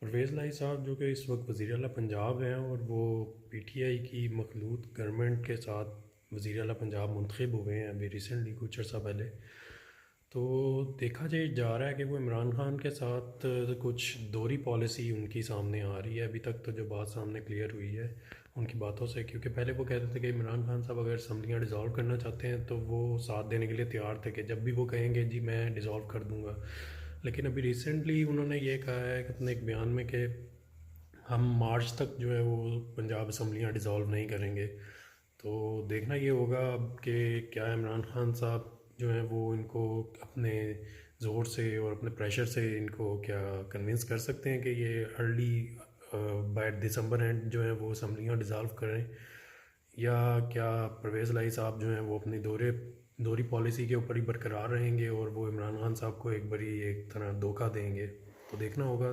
परवेज़ लाई साहब जो कि इस वक्त वज़ीर आला पंजाब हैं और वो पीटीआई की मखलूत गवर्नमेंट के साथ वज़ीर आला पंजाब मुंतखब हुए हैं अभी रिसेंटली कुछ अर्सा पहले। तो देखा जा रहा है कि वो इमरान खान के साथ कुछ दोहरी पॉलिसी उनकी सामने आ रही है। अभी तक तो जो बात सामने क्लियर हुई है उनकी बातों से, क्योंकि पहले वो कहते थे कि इमरान खान साहब अगर असम्बलियाँ डिज़ोल्व करना चाहते हैं तो वो साथ देने के लिए तैयार थे कि जब भी वो कहेंगे जी मैं डिज़ोल्व कर दूँगा। लेकिन अभी रिसेंटली उन्होंने ये कहा है कि अपने एक बयान में कि हम मार्च तक जो है वो पंजाब असम्बलियाँ डिज़ोल्व नहीं करेंगे। तो देखना ये होगा अब कि क्या इमरान खान साहब जो हैं वो इनको अपने ज़ोर से और अपने प्रेशर से इनको क्या कन्विंस कर सकते हैं कि ये अर्ली बाय दिसंबर एंड जो है वो असम्बलियाँ डिज़ोल्व करें, या क्या परवेज़ लाई साहब जो हैं वो अपनी दोहरी पॉलिसी के ऊपर ही बरकरार रहेंगे और वो इमरान खान साहब को एक बारी एक तरह धोखा देंगे। तो देखना होगा।